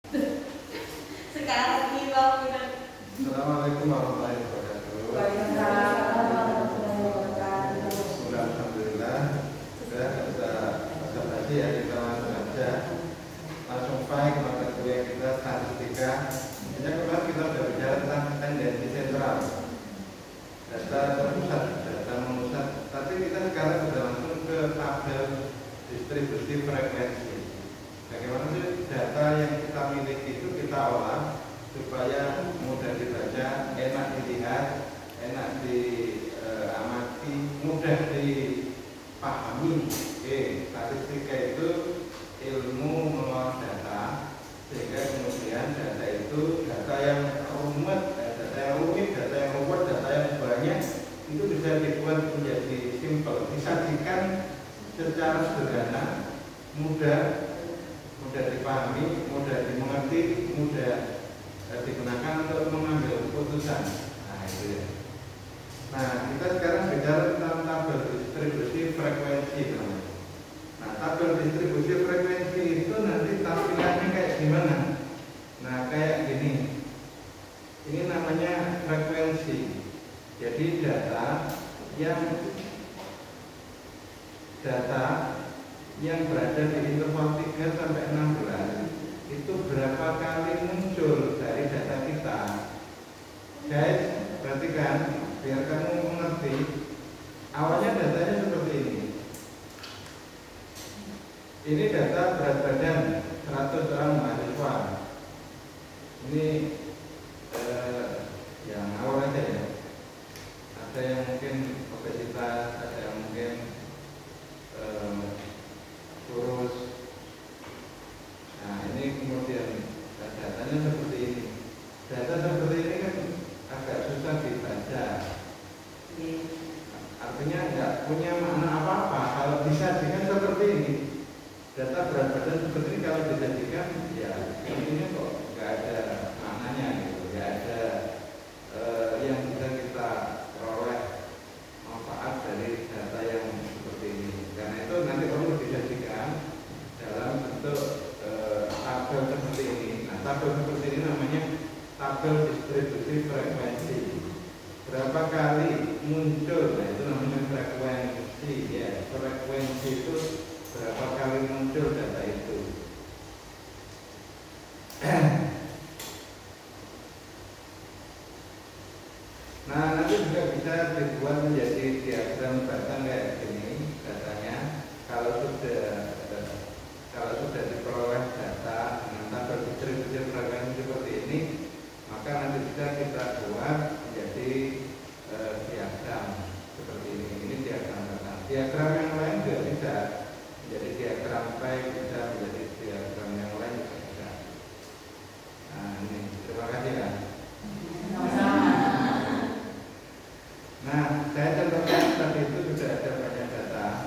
Sekarang ini Bang udah. Assalamualaikum warahmatullahi wabarakatuh. Waalaikumsalam warahmatullahi wabarakatuh. Alhamdulillah sudah bisa basa-basi ya, kita langsung aja langsung fight mata kuliah kita statistika. Misalnya kemarin kita sudah bicara tentang tendensi sentral, data terpusat, data memusat. Tapi kita sekarang sudah langsung ke tabel distribusi frekuensi. Bagaimana sih data yang kita miliki itu kita olah supaya mudah dibaca, enak dilihat, enak diamati, mudah dipahami. Statistika itu ilmu mengolah data, sehingga kemudian data itu data yang rumit, data yang ruwet, data yang banyak itu bisa dibuat menjadi simpel, disajikan secara sederhana, mudah dipahami, mudah dimengerti, mudah digunakan untuk mengambil keputusan. Nah itu ya. Nah kita sekarang bicara tentang tabel distribusi frekuensi namanya. Nah tabel distribusi frekuensi itu nanti tampilannya kayak gimana? Nah kayak gini. Ini namanya frekuensi. Jadi data yang berada di interval 3 sampai 16 itu berapa kali muncul dari data kita. Guys, perhatikan biar kamu mengerti. Awalnya datanya seperti ini. Ini data berat badan 100 orang mahasiswa. Ini yang awal aja ya. Ada yang mungkin obesitas, ada yang mungkin kurus. Nah ini kemudian datanya seperti ini. Data seperti ini kan agak susah dibaca. Artinya nggak punya makna apa-apa kalau disajikan seperti ini. Data berat badan seperti ini kalau disajikan ya intinya kok nggak ada maknanya gitu, nggak ada yang bisa kita peroleh manfaat dari data yang seperti ini. Karena itu nanti perlu disajikan dalam bentuk tabel seperti ini. Nah tabel seperti ini namanya tabel distribusi frekuensi. Berapa kali muncul? Nah itu namanya frekuensi ya. Frekuensi itu berapa kali muncul data itu. Nah nanti juga bisa dibuat menjadi diagram batang kayak gini datanya. Kalau sudah diperoleh data dengan tabel distribusi frekuensi seperti ini, maka nanti bisa kita buat menjadi diagram seperti ini. Ini diagram batang. Diagram yang lain juga bisa menjadi diagram pie, bisa menjadi diagram yang lain juga bisa. Nah ini terima kasih ya. Nah, saya contohkan tadi itu sudah ada banyak data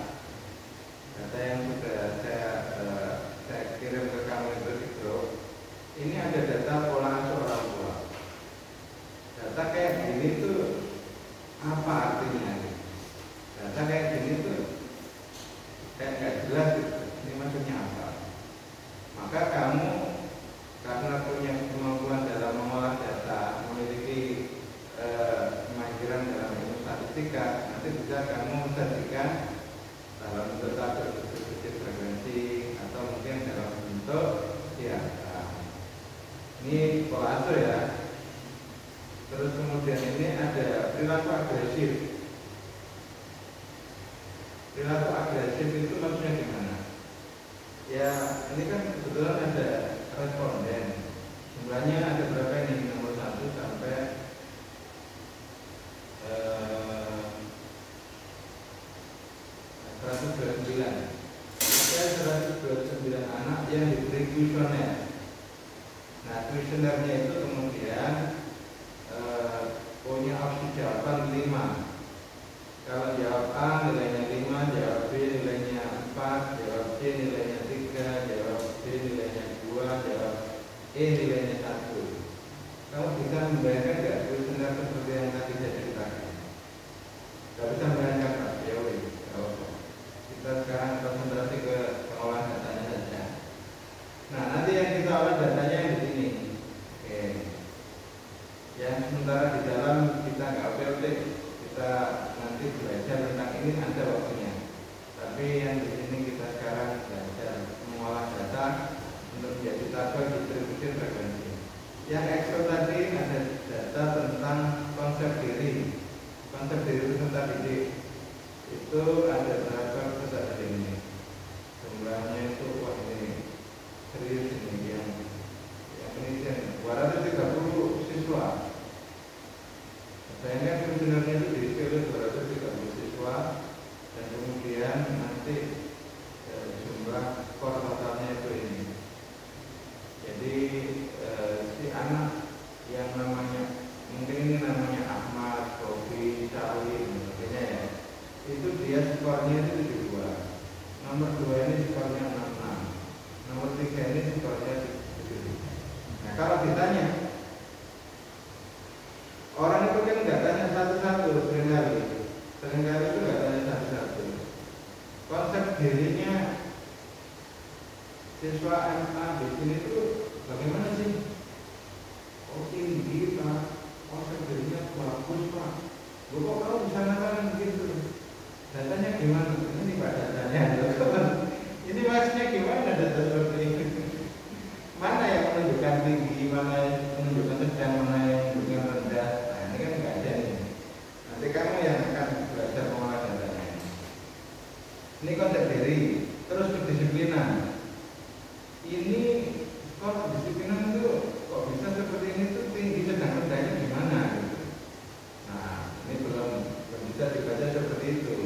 yang sudah saya kirim ke kamu itu di grup. Ini ada data pola asuh orang tua. Data kayak gini tuh apa artinya? Data kayak gini tuh kayak nggak jelas gitu. Ini maksudnya apa? Maka kamu karena punya kemampuan dalam mengolah data, memiliki kemahiran dalam ilmu statistika, nanti bisa kamu sajikan dalam bentuk tabel distribusi frekuensi atau mungkin dalam bentuk diagram. Ini pola asuh ya. Terus kemudian ini ada perilaku agresif. Perilaku agresif itu maksudnya gimana? Ya ini kan kebetulan ada responden. Jumlahnya ada berapa ini? Nomor 1 sampai 129. Ada 129 anak yang diberi kuesioner. Nah kuesionernya itu kemudian punya opsi jawaban 5. Kalau jawab A nilainya 5, jawab B nilainya 4, jawab C nilainya 3, jawab D nilainya 2, jawab E nilainya 1. Kamu bisa membayangkan nggak kuesioner seperti yang tadi saya ceritakan? Gak bisa membayangkan Pak, ya wih. Kita sekarang konsentrasi ke pengolahan datanya saja. Nah nanti yang kita olah datanya yang tabel distribusi frekuensi. Yang ekstro tadi ada data tentang konsep diri. Konsep diri peserta didik itu ada berapa peserta didik ini? Jumlahnya itu wah ini serius ini yang penelitian 230 siswa. Sayangnya sebenarnya itu diisi oleh 230 siswa dan kemudian nanti jumlah skor totalnya itu ini. Jadi si anak yang namanya mungkin ini namanya Ahmad, Robi, Cawi, dan sebagainya ya, itu dia skornya itu 72. Nomor 2 ini skornya 66. Nomor 3 ini skornya 73. Nah kalau ditanya, orang itu kan nggak tanya satu-satu seringkali itu nggak tanya satu-satu. Konsep dirinya siswa MA di sini itu bagaimana sih? Oh tinggi Pak, konsep dirinya bagus Pak. Kok kamu bisa ngatakan begitu? Datanya gimana? Ini Pak datanya. Ini maksudnya gimana data seperti ini? Mana yang menunjukkan tinggi, mana yang menunjukkan sedang, mana yang menunjukkan rendah? Nah ini kan nggak ada nih. Nanti kamu yang akan belajar mengolah datanya. Ini konsep diri, terus kedisiplinan. Ini kok kedisiplinan itu kok bisa seperti ini tuh tinggi sedang rendahnya gimana? Gitu. Nah ini belum bisa dibaca seperti itu.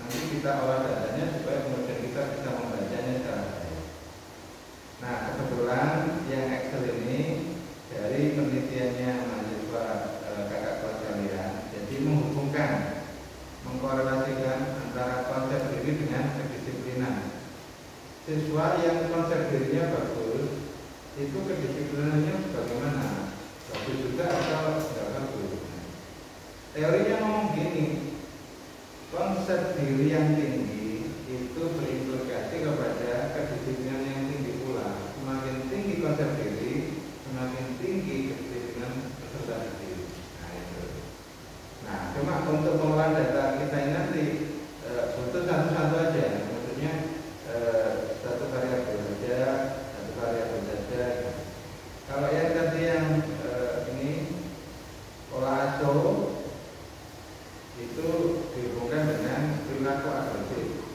Nanti kita olah datanya supaya kemudian kita bisa membacanya secara baik. Nah kebetulan yang Excel ini dari penelitiannya mahasiswa kakak kelas kalian, jadi menghubungkan, mengkorelasikan antara konsep diri dengan kedisiplinan. Siswa yang konsep dirinya bagus, itu kedisiplinannya bagaimana? Bagus juga atau tidak bagus? Teorinya ngomong gini, konsep diri yang tinggi itu berimplikasi kepada kedisiplinan yang tinggi pula. Semakin tinggi konsep diri, semakin tinggi kedisiplinan peserta didik. Nah itu. Nah cuma untuk pengolahan data kita ini nanti butuh satu-satu aja. Maksudnya satu variabel saja, satu variabel saja. Kalau yang tadi yang ini pola asuh itu dihubungkan dengan perilaku agresif.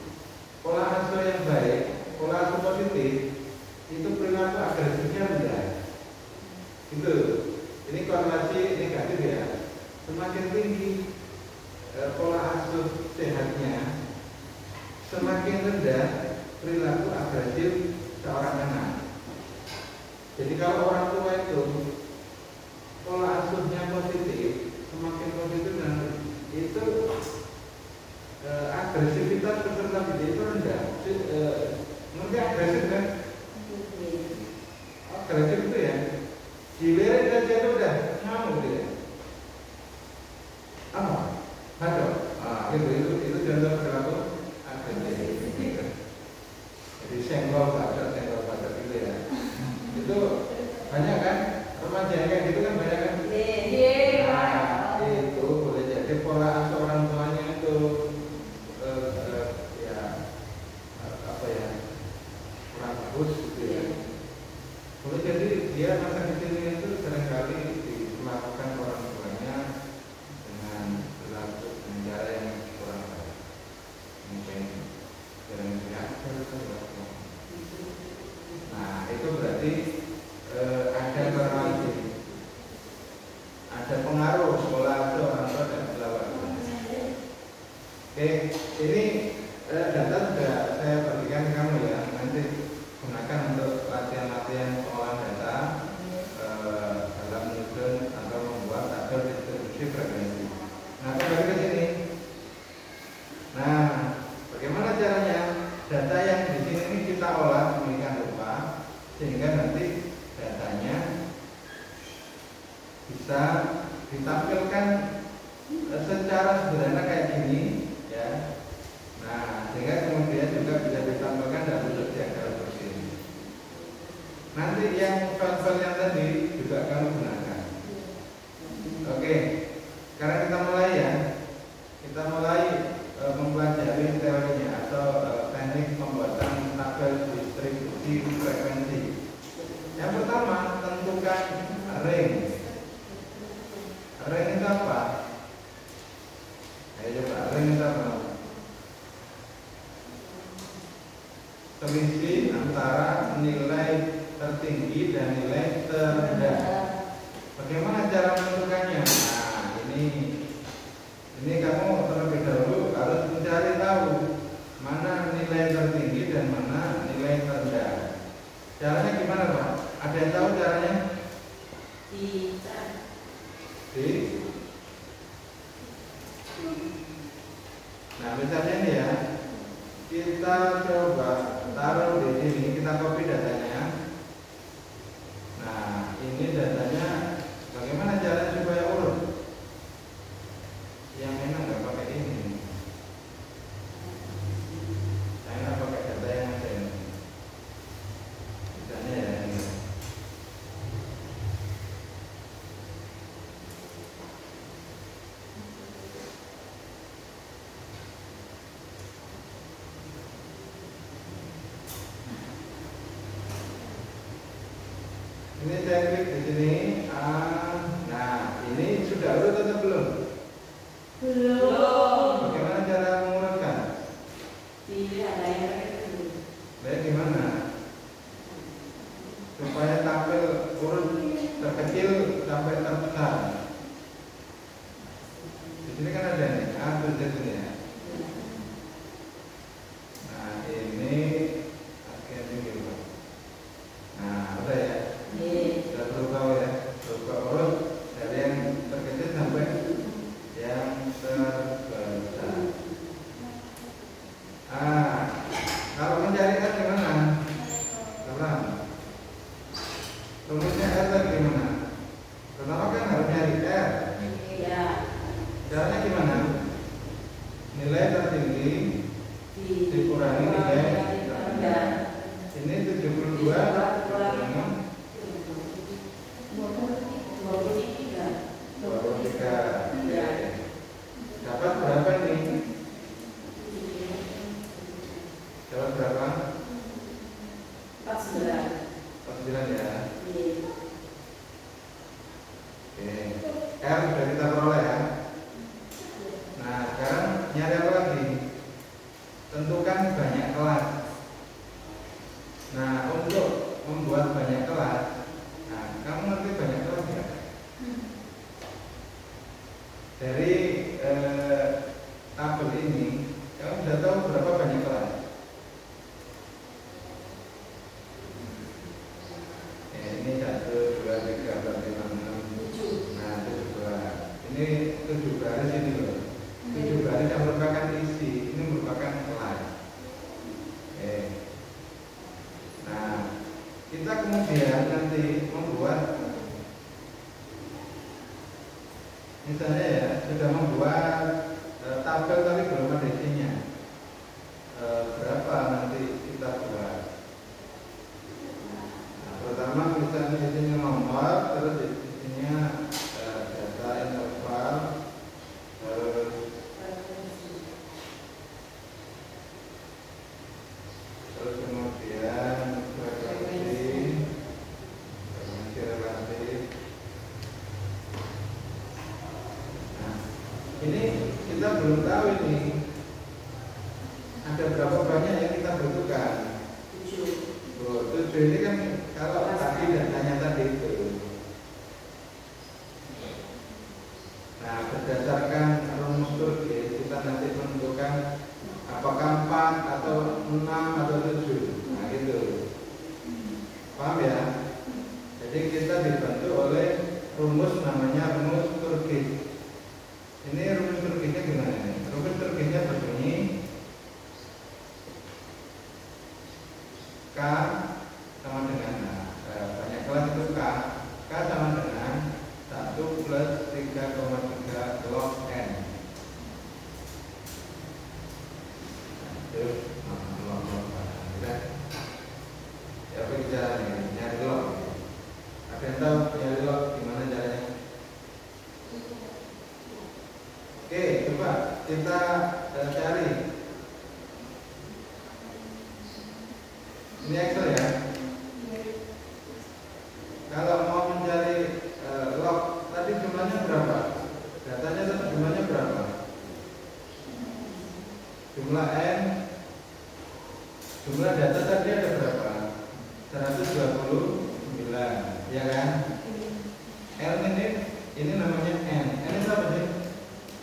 Pola asuh yang baik, pola asuh positif itu perilaku agresifnya rendah. Itu, ini korelasi negatif ya. Semakin tinggi pola asuh sehatnya, semakin rendah perilaku agresif seorang anak. Jadi kalau orang tua itu pola asuhnya positif, semakin positif dan itu agresivitas peserta didik itu rendah. Ngerti agresif kan? Agresif itu ya, giliran aja itu udah ngamuk dia. Apa? Hadap. Itu contoh perilaku agresif. Jadi senggol baca gitu ya. Itu banyak kan? Remaja kayak gitu kan banyak kan? Nah, itu boleh jadi pola asuh orang tuanya itu ya apa ya kurang bagus gitu ya. Boleh jadi dia masa kecilnya itu seringkali dilakukan orang tuanya dengan perilaku dengan cara yang kurang baik. Mungkin jarang diajar atau nah itu berarti ada korelasi, ada pengaruh sekolah itu orang tua dan perilaku. Oke, ini data sudah saya bagikan ke kamu ya. Nanti gunakan untuk latihan-latihan pengolahan data dalam menyusun atau membuat tabel distribusi frekuensi. Nah kembali ke sini. Nah bagaimana caranya? Data yang di sini ini kita olah demikian rupa sehingga nanti datanya bisa ditampilkan secara sederhana kayak gini ya. Nah sehingga kemudian juga bisa ditampilkan dalam bentuk diagram seperti ini. Nanti yang file-file yang tadi juga kamu gunakan. Oke, sekarang kita mulai ya. Kita mulai mempelajari teorinya atau teknik pembuatan tabel distribusi frekuensi. ring. Ring itu apa? Ayo coba, ring itu apa? Selisih antara nilai tertinggi dan nilai terendah. Bagaimana cara menentukannya? Nah, ini kamu terlebih dahulu harus mencari tahu mana nilai tertinggi dan mana nilai terendah. Caranya gimana, Pak? Ada yang tahu caranya? Nah, misalnya ini ya, kita coba taruh di sini, kita copy datanya. Nah, ini datanya. Bagaimana caranya supaya urut? Yang enak nggak pakai ini. Saya nggak pakai data yang ada ini. Misalnya ya ini. Ini saya klik di sini. Nah, ini sudah urut atau belum? Belum. Bagaimana cara mengurutkan? Tidak ada yang terkecil. Baik, gimana? Supaya tampil urut terkecil sampai terbesar. Di sini kan ada nih, di sini ya. Nah, ini akhirnya tinggi. Nah, udah ya. Sudah berubah ya, berubah urut dari yang terkecil sampai yang terbesar. Kalau mencarikan gimana? Terang. Rumusnya R tadi gimana? Pertama kan harus nyari R. Ya. Caranya gimana? Nilai tertinggi dikurangi nilai terendah. Ini 72 kurangi 23. Dapat berapa nih? Dapat berapa? 49 ya. Oke. R sudah kita peroleh ya. Nah, sekarang nyari apa lagi? Tentukan banyak kelas. Nah, untuk membuat banyak kelas, nah, kamu ngerti banyak kelas ya? Dari tabel ini, kamu sudah tahu berapa banyak kelas? Ini 1, 2, 3, 4, 5, 6. Nah, 7. Ini 7 baris ini loh. 7 baris yang merupakan isi, ini merupakan kelas. Oke. Nah, kita kemudian nanti membuat, misalnya ya, sudah membuat tabel tapi belum ada isinya. Berapa nanti kita buat? Nah, pertama misalnya isinya nomor, terus isinya data interval, terus kemudian frekuensi relatif. Nah, ini kita belum tahu ini ada berapa banyak yang kita butuhkan. 7 ini kan kalau tadi datanya tadi itu. Nah, berdasarkan rumus Turkis kita nanti menentukan apakah 4 atau 6 atau 7. Nah, gitu. Paham ya? Jadi kita dibantu oleh rumus namanya rumus Turkis. Ini rumus Turkisnya gimana nih? Rumus Turkisnya berbunyi K sama dengan banyak kelas itu K sama dengan 1 plus 3,3 log N. Itu log. Ya, apa caranya? Nyari log. Ada yang tahu nyari log gimana caranya? Oke, coba kita cari. Ini Excel ya. Kalau mau mencari ya kan? L ini namanya N. N itu apa sih?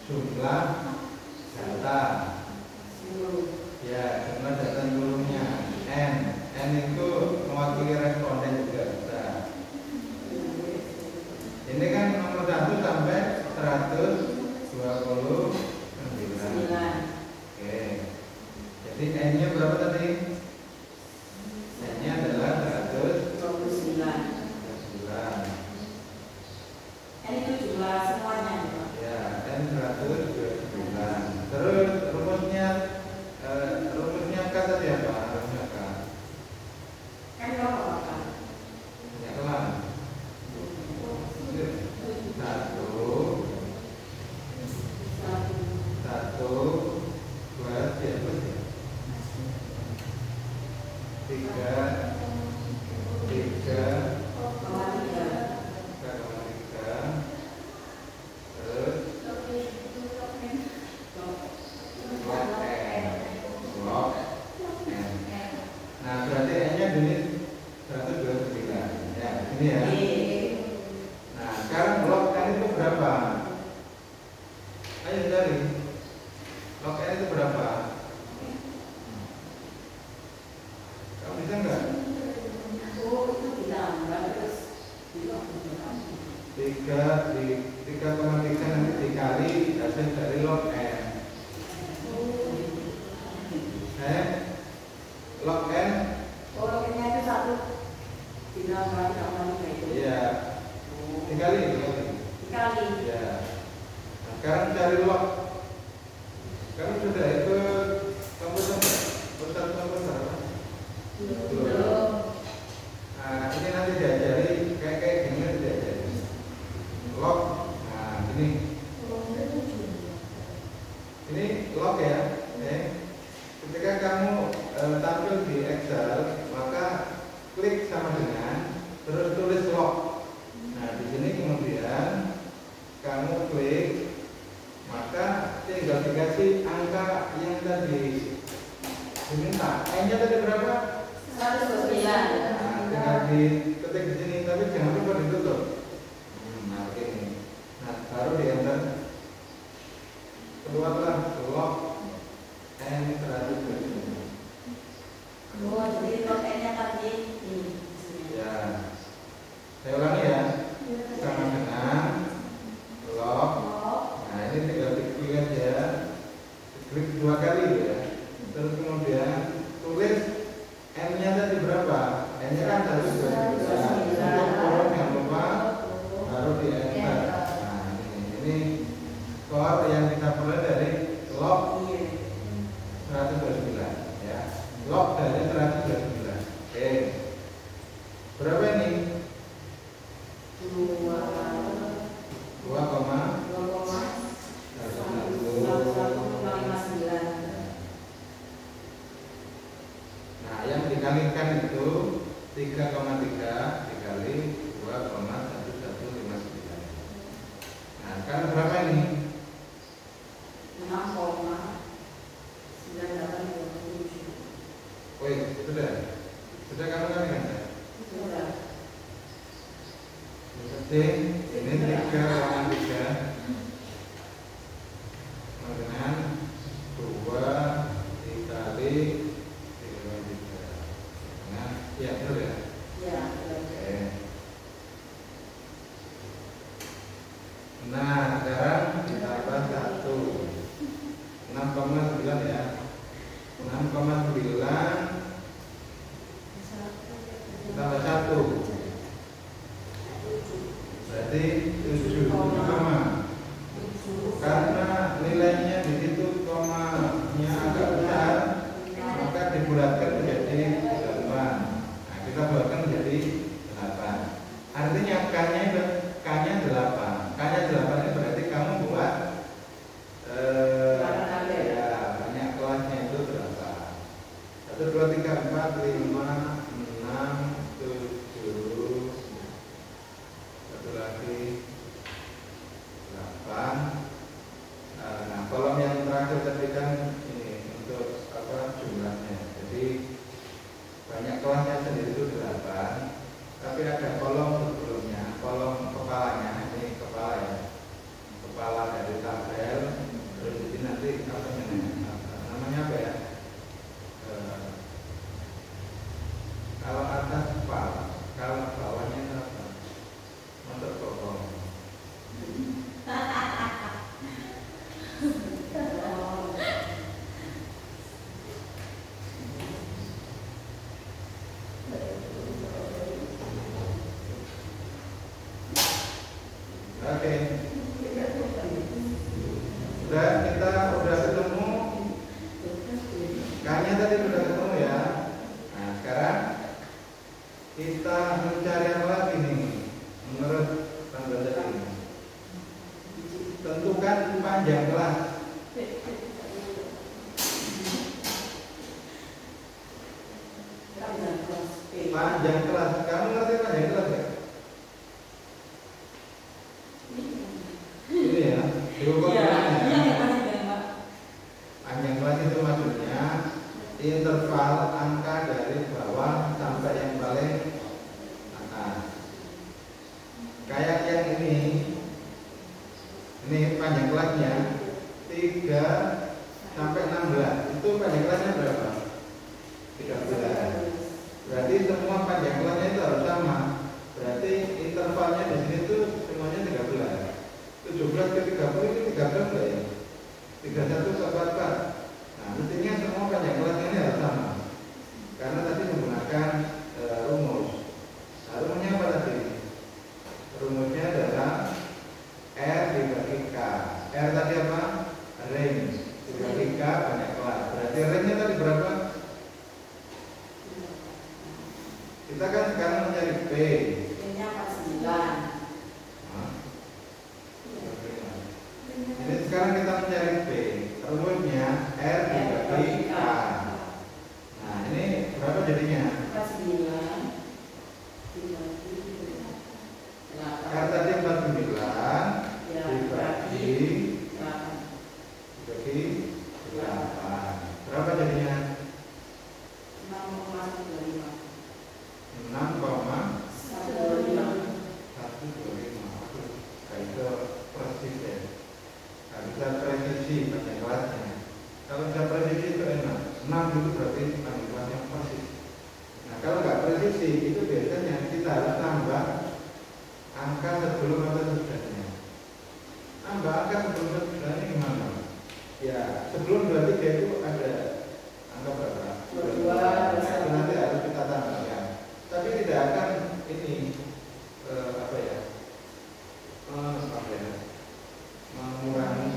Jumlah data. Ya, jumlah data seluruhnya. N itu mewakili responden juga bisa. Ini kan nomor 1 sampai 129. Oke. Jadi N-nya berapa tadi? N-nya adalah 129. N itu jumlah semuanya. Ya, N 129. Terus rumusnya K tadi apa? Rumusnya K. Kan berapa Pak? Ya kelam. 3,3 nanti dikali hasil dari log N. Log N. Oh, log N-nya itu 1 ditambah itu. Iya. Dikali. Ya. Nah, sekarang cari log. Kamu sudah ikut komputer apa? Belum. Nah, ini nanti diajari kayak gini nanti diajari. Log. Nah, ini log ya. Ketika kamu tampil di Excel, maka klik sama dengan terus tulis log. Nah, di sini kemudian kamu klik, maka tinggal dikasih angka yang tadi diminta. N-nya tadi berapa? 129. Nah, tinggal diketik di sini, tapi jangan lupa ditutup. Nah, ini. Nah, baru di enter. Keluarlah log N 129. Oh, jadi log N-nya tadi ini. Ya. Saya ulangi ya. Sama dengan log. Nah, ini tinggal diklik aja. Klik 2 kali ya. Terus kemudian tulis N-nya tadi berapa? N-nya kan 129. Untuk kolom yang lupa baru di enter. Nah, ini skor yang kita peroleh dari log 129 ya. Log dari 129. Oke. Berapa ini? 2,159. Nah, yang dikalikan itu 3,3 dikali 2,1159. Nah, sekarang berapa ini? 6,9827. Wih, sudah kamu kalikan ya? Sudah. Ini 3,3 dengan 2 dikali 3,3. Nah, ya betul ya? Ya, Oke. Nah, sekarang ditambah 1. 6,9 ya. 6,9 tambah 1. Berarti 7 koma. Karena nilainya di situ komanya agak besar, maka dibulatkan menjadi 8. Nah, kita buatkan menjadi 8. Artinya K-nya 8. K-nya 8 ini berarti kamu buat ya, banyak kelasnya itu berapa? 1, 2, 3, 4, 5, 6, 7. Satu lagi 8. Nah, kolom yang terakhir tadi kan ini untuk apa jumlahnya. Jadi banyak kelasnya sendiri itu 8. Tapi ada kolom Oke. Kita udah ketemu. Kayaknya tadi udah ketemu ya. Nah, sekarang kita mencari apa lagi nih? Menurut tanda tadi. Tentukan panjang kelas. Panjang kelas. Kamu ngerti panjang kelas ya? Ini ya. Panjang kelas itu maksudnya interval angka dari bawah sampai yang paling atas. Kayak yang ini panjang kelasnya 3 sampai 16. Itu panjang kelasnya berapa? 13. Berarti semua panjang kelasnya itu harus sama. Berarti intervalnya di sini tuh semuanya 13. 17 ke 30 itu 13 enggak ya? 31 ke 44. Nah, mestinya semua panjang kelasnya ini harus sama. Karena tadi menggunakan rumus. Nah, rumusnya apa tadi? Rumusnya adalah R dibagi K. R tadi apa? Range dibagi K banyak kelas. Berarti range-nya tadi berapa? Kita kan sekarang mencari P. P-nya 49. Jadi sekarang kita mencari P. Rumusnya R dibagi K. Nah, ini berapa jadinya? 49. R tadi 49 dibagi 8. Berapa jadinya? 6,125. 6,125. Itu persis ya. Nah, bisa presisi panjang kelasnya. Kalau bisa presisi itu enak. 6 itu berarti panjang kelasnya persis. Nah, kalau nggak presisi itu biasanya kita harus tambah angka sebelum atau sesudahnya. Tambah angka sebelum sesudahnya gimana? Ya, sebelum 23 itu ada angka berapa? 22. Itu nanti harus kita tambahkan. Tapi tidak akan mengurangi,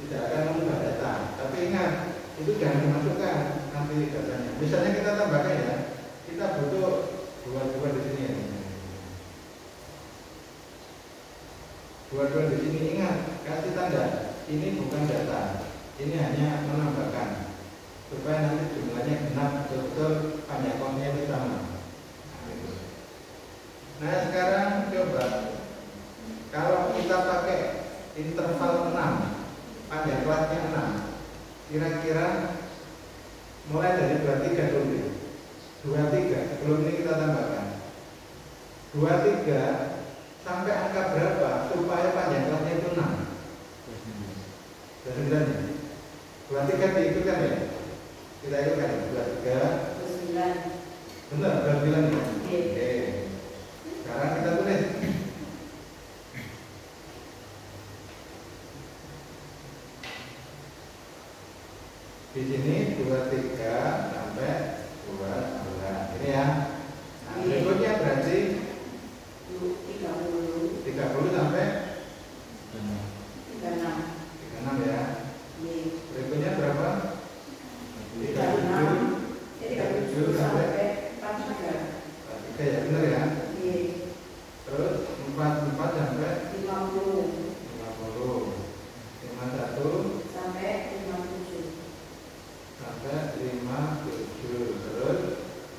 tidak akan mengubah data. Tapi ingat, itu jangan dimasukkan nanti datanya. Misalnya kita tambahkan ya, kita butuh 22 di sini ya. 22 di sini, ingat, kasih tanda. Ini bukan data, ini hanya menambahkan supaya nanti jumlahnya genap, betul-betul panjang kelasnya itu sama. Nah, sekarang coba kalau kita pakai interval 6, panjang kelasnya 6, kira-kira mulai dari 23 dulu. 23, belum ini kita tambahkan 23 sampai angka berapa supaya panjang kelasnya itu 6? 23 diikutkan ya? Kita ikutkan 23 benar, 29 ya? Oke. Sekarang kita tulis. Di sini 23 sampai 12. Ini ya. Nah, berikutnya berarti 30 sampai 36 ya. Berikutnya berapa? 37 sampai 43 ya, benar ya. Terus 44 sampai 50, 51 sampai 57, terus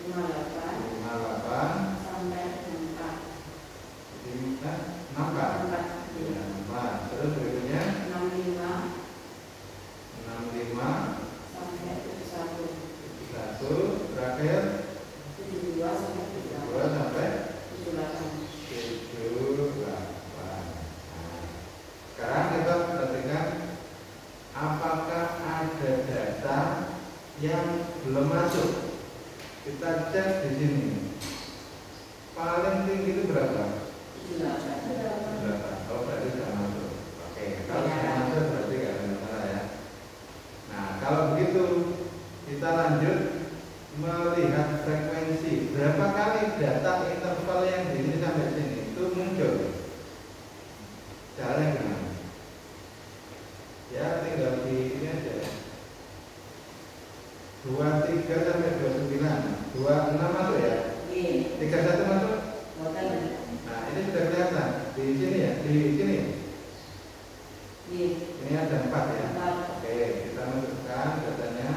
58 sampai 64, 64 ya, 4. Terus berikutnya 65 sampai 71, terakhir 72 sampai 78. Sekarang kita perhatikan apakah ada data yang belum masuk. Kita cek di sini. Paling tinggi itu berapa? 78. Oh, berarti sudah masuk. Oke, kalau sudah masuk berarti nggak ada masalah ya. Nah, kalau begitu kita lanjut melihat frekuensi. Berapa kali data interval yang di sini sampai sini itu muncul? Caranya gimana? Ya tinggal di ini aja. 23 sampai 29, 26 masuk ya? Iya. 31 masuk? Bukan. Nah ini sudah kelihatan di sini ya, di sini. Iya. Ini ada 4 ya. 4. Oke, kita masukkan datanya.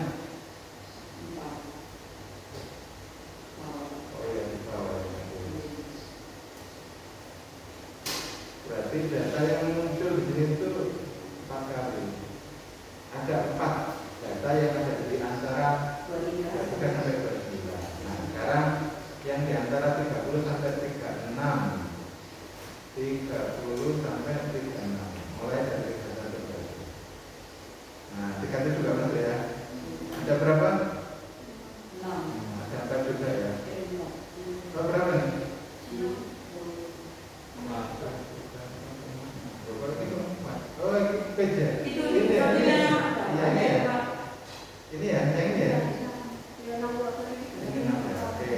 4. Oh ya di bawah. Berarti data yang muncul di sini itu 4 kali. Ada 4 data yang ada di antara 23 sampai 29. Nah sekarang yang di antara 30 sampai 36, 30 sampai 36, mulai dari 31 berarti. Nah 3 juga masuk ya. Ada berapa? 6. Ada 4 juga ya. Berapa nih? Oh ini page ya? Ini ya? Iya ini ya? Ini ya? Yang ini ya? Ini 6 ya? Oke.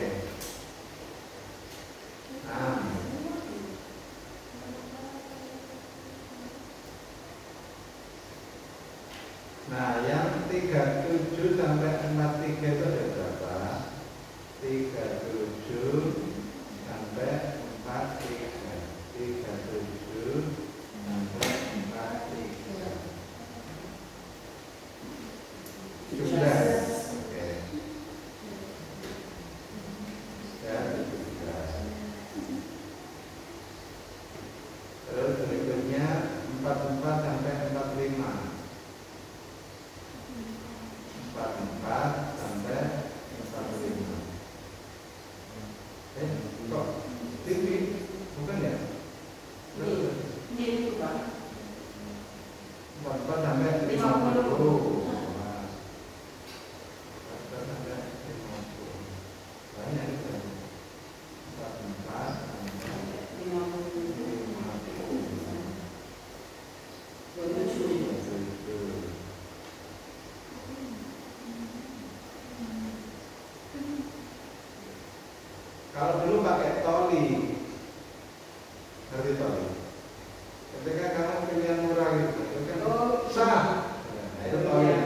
Nah yang 37 sampai 43 itu ada berapa? 37 sampai 43. 37 sampai 43. 17. Oke. Ya 17. Terus berikutnya 44 sampai 45. 44 sampai 45. Kok TV? Bukan ya? Ini bukan. 44 sampai 50. 44 sampai 50. Banyak itu. 44 sampai 50. Kalau dulu pakai toli, ngerti toli? Ketika kamu pilihan murah gitu, itu kan sah. Nah, itu toli.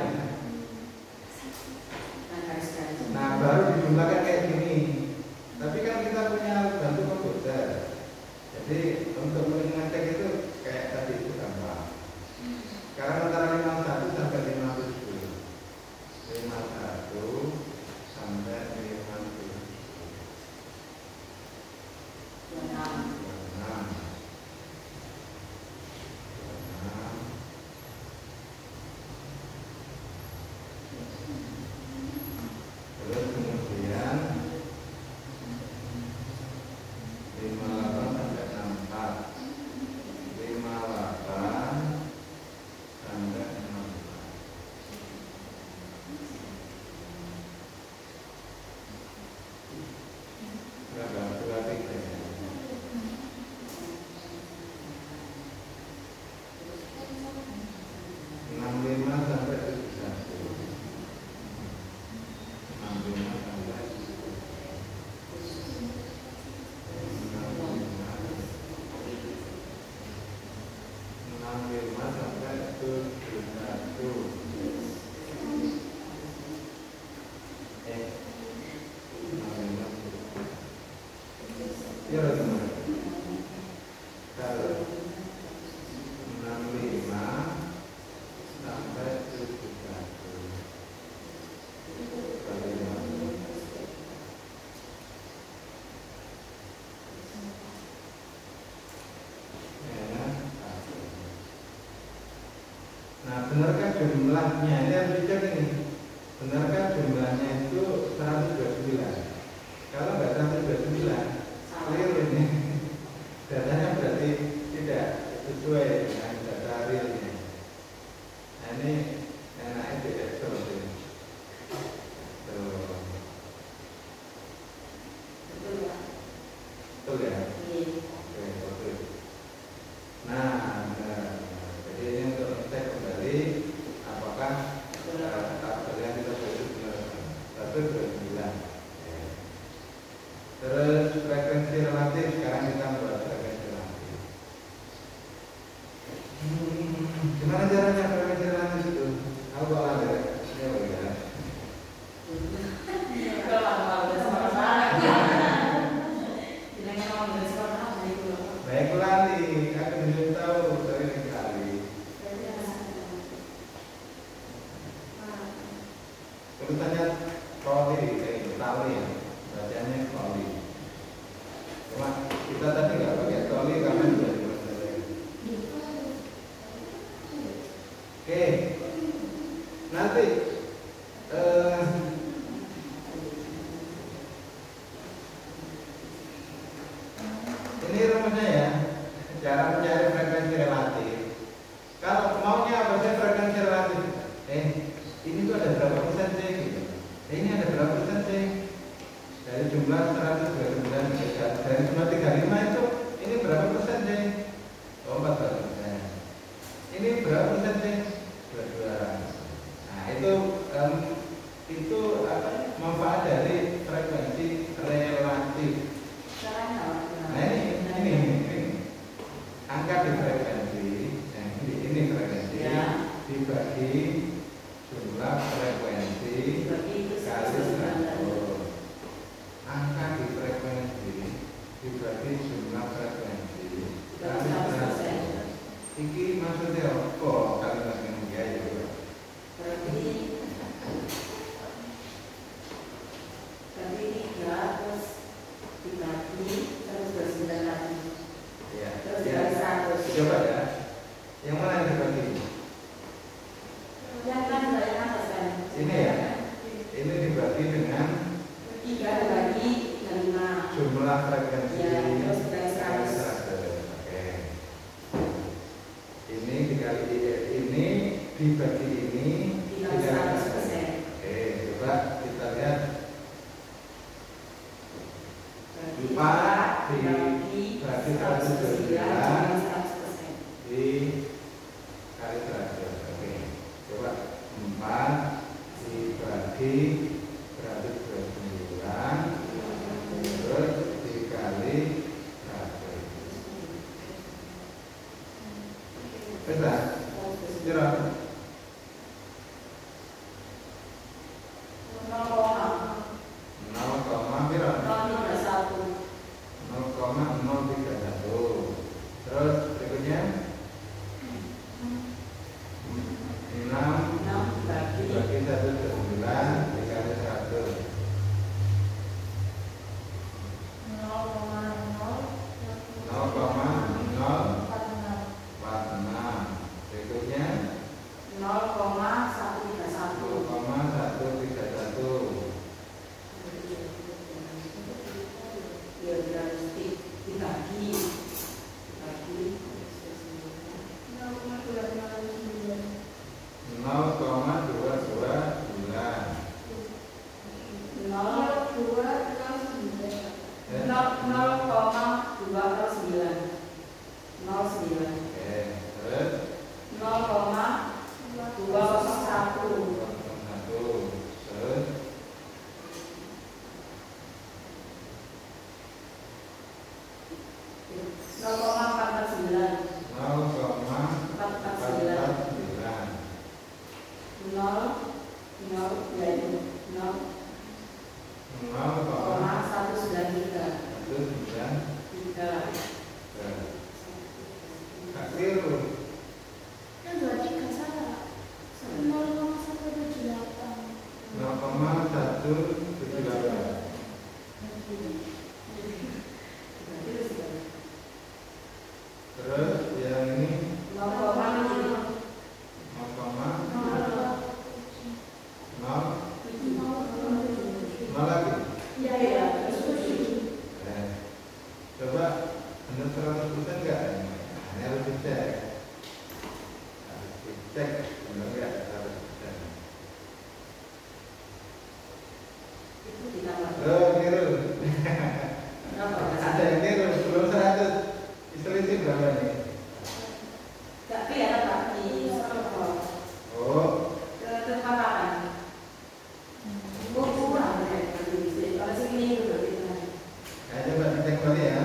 Nah, baru dijumlahkan kayak gini. Tapi kan kita punya bantu komputer. Jadi untuk mengecek itu kayak tadi itu gampang. Sekarang antara 51 sampai 57. 51 sampai 57. 26. Terus kemudian 58 sampai 64. 58 sampai 64. Berapa? 23. 65 sampai 71. 65 sampai 65 sampai 71. Ya teman. Kalau 65 sampai 71. Kali 50. Nah, benarkah jumlahnya? Ini harus dicek ini. Benarkah jumlahnya itu 129? Kalau nggak 129, keliru ini. Datanya berarti tidak sesuai dengan data realnya. Nah, ini enaknya di Excel ini. Tuh. Betul ya? Oke, betul. Nah, jadi ini untuk cek kembali apakah tabel yang kita buat benar. 129. Terus frekuensi relatif, sekarang kita buat frekuensi relatif. Kita tadi nggak pakai toli karena sudah dipelajari. Oke, nanti ini rumusnya ya, cara mencari frekuensi relatif. Kalau maunya apa sih frekuensi relatif? Ini tuh ada berapa persen sih? Gitu. Ini ada berapa persen sih? Dari jumlah 129 dari jumlah 35 itu ini berapa persen sih? 14%. Ini berapa persen sih? 22. Nah itu apa? Manfaat dari frekuensi relatif. Nah ini angka di frekuensi, ini frekuensi dibagi jumlah frekuensi kali 100. Angka di frekuensi dibagi jumlah frekuensi kali 100. Ini maksudnya apa? Kalimat yang ya berarti ini 300 dibagi terus 29 lagi. ya. Terus dibagi 100. Coba ya. Yang mana yang dibagi? Yang kan dari atas kan? Ini ya. Ini dibagi dengan 3 dibagi 5. jumlah frekuensi Ya, terus dibagi kali 100. 100. Oke. Ini dikali ini dibagi ini Dikali 100%. Oke, coba kita lihat. 4 dibagi 129 dikali 100. Oke, coba 4 dibagi 129 terus dikali 100. Bisa? Kira? 0,031. Terus berikutnya 6 dibagi 129 dikali 100. 0,046. Berikutnya 0,131. Ya harus dibagi 1. Coba dicek kembali ya.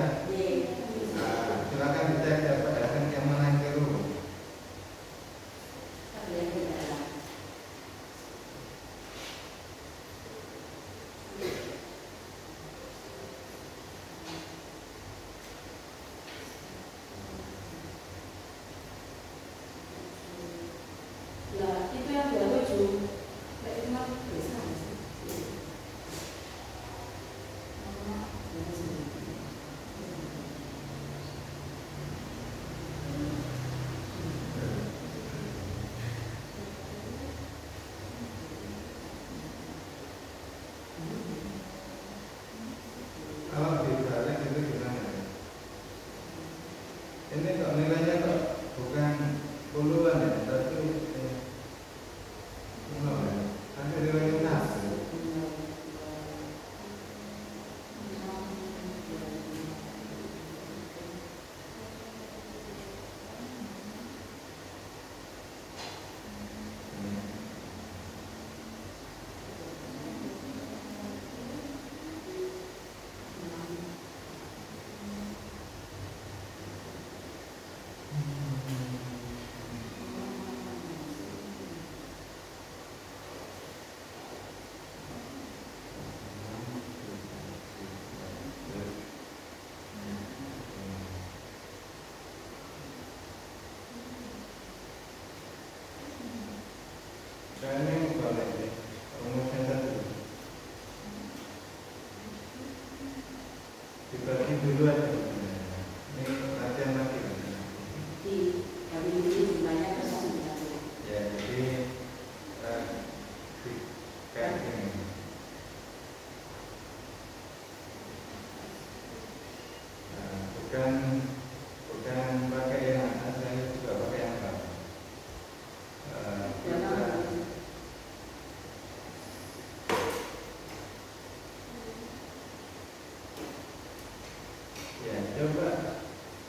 Nah, silakan Ya, coba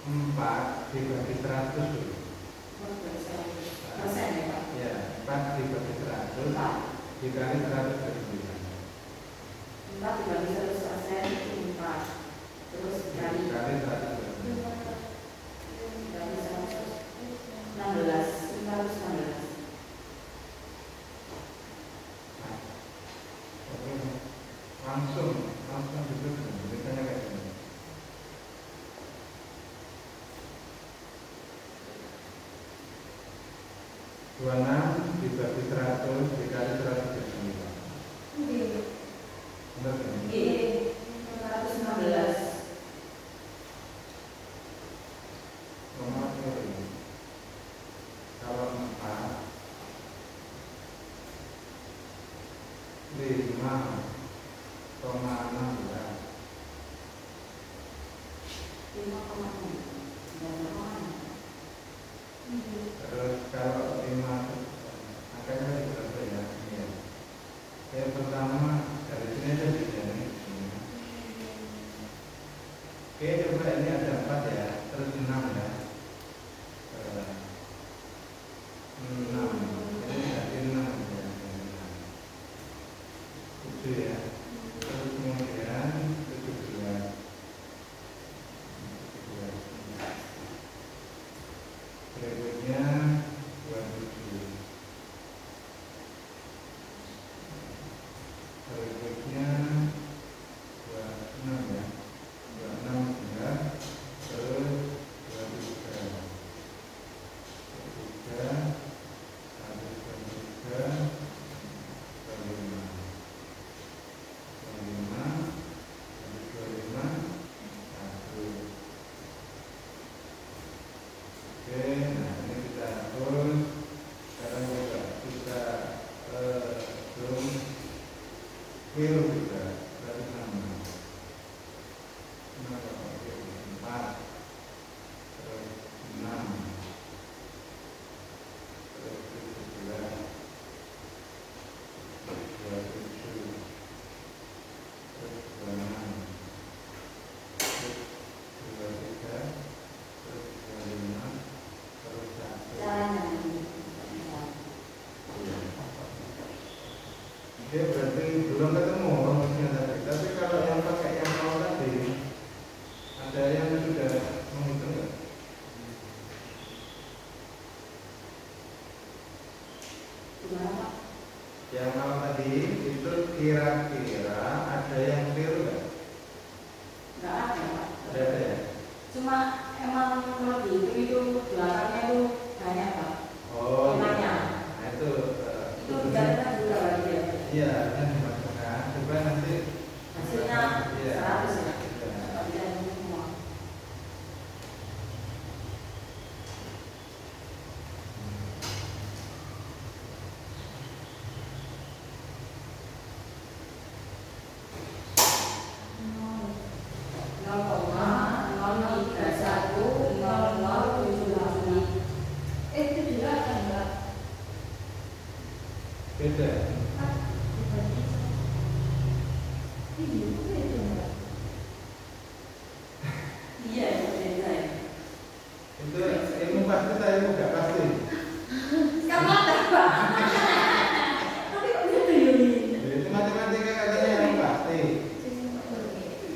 4 dibagi 100 dulu. Persen ya Pak? Ya, 4 dibagi 100 dikali 100 per 9. 4 dibagi 100% itu 4. Terus dikali 100 per 9. dikali 100, 516. Nah, oke. Langsung duduk beritanya kayak gini. 26 dibagi 100 dikali 100 per 9. Benar kan? 516. Kalau 4 5,16 terus kalau 5 angkanya berapa ya? Iya. Yang pertama dari sini aja bisa nih. Oke, coba ini ada 4 ya, terus 6 ya. 6 ini jadi 6 ya. 7 ya. Terus kemudian 17. Berikutnya 27. Berikutnya 26 ya. 26 juga. Terus 23. 23 habis 23 25. 25 habis 25 1. Oke, nah ini kita hapus. Sekarang kita zoom view juga 106. 4 terus 6 terus 17 27 terus 26 terus 23 terus 25 terus 1. Dia berarti belum ketemu rumusnya tadi. Tapi kalau yang pakai yang awal tadi, ada yang sudah menghitung nggak? Yang awal tadi itu kira-kira ada yang keliru nggak? Nggak ada Pak. Ada ya? Cuma emang lebih itu belakangnya itu banyak Pak. Oh Emangnya? nah itu Itu data juga lagi ya. iya, yang dimasukkan. Coba nanti Hasilnya iya. 100 ya. Iya. Nggak bisa ini semua. Beda. Iya, beda ya. Itu ilmu pasti saya nggak pasti. Kamu ada Pak. Tapi kok gitu Yuli? Itu matematika katanya yang pasti.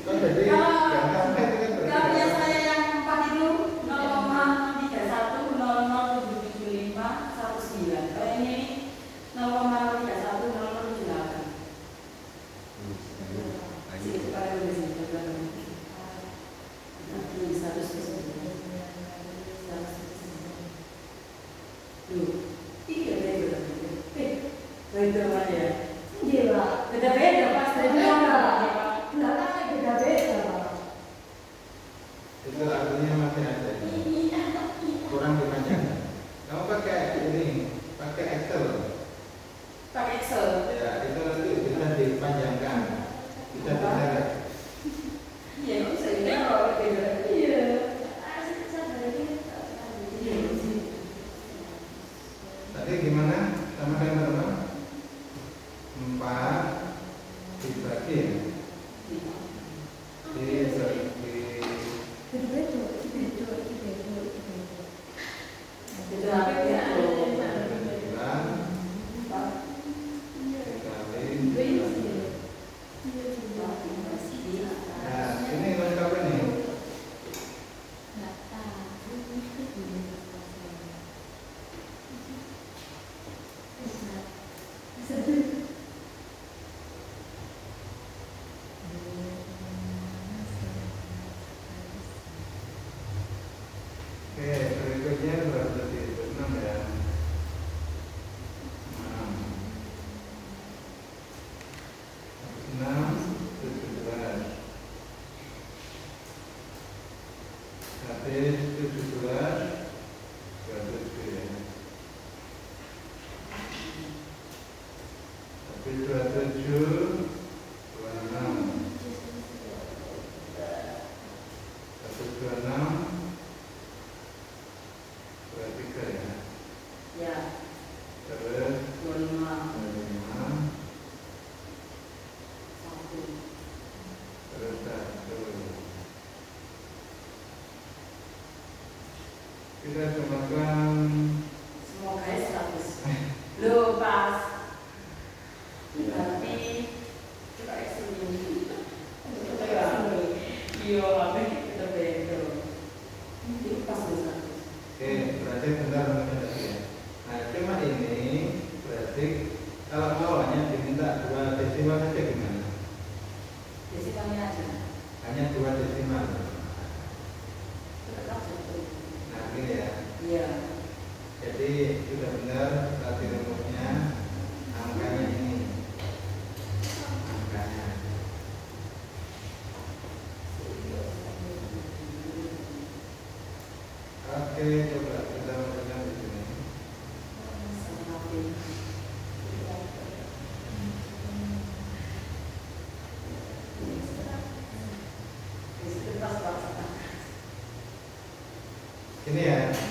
Kok jadi Kalau- yang sampai itu kan Kalau berbeda. yang saya yang 4 itu 0,31007519. Kalau ini 0,310078. Sedikit pada di sini. Nanti 100%. Tuh, ini beda. Beda mana ya? Iya, Pak. Beda-beda pasti. Belakangnya beda-beda, Pak. Itu artinya masih ada. Kurang dipanjangkan. Kamu pakai ini, pakai Excel. Pakai Excel. Ya, itu nanti bisa dipanjangkan. Bisa diseret. Iya, kok bisa ini kalau beda. Iya. Tadi gimana? Sama dengan berapa? 4 dibagi ya? Dibagi Oke, berikutnya berarti itu 6 ya. 6, 17. Habis 17, 27 ya. Habis 27, 26. Habis 26, 23 ya. Ya, Terus 25. 25, Satu. terus 1. Kita samakan. Semoga 100. Lo pas. Tapi kita ekstrim. Iya, apa kita beda. Ini pas 100. Oke, berarti bentar lagi ya. Nah, cuma ini berarti kalau mau hanya diminta 2 desimal saja gimana? Desimalnya aja. Hanya 2 desimal. Tetap 1. Nah, ini ya. Iya. Jadi sudah benar tadi rumusnya, angkanya ini. Angkanya. Oke, coba kita lakukan di sini. Ini ya.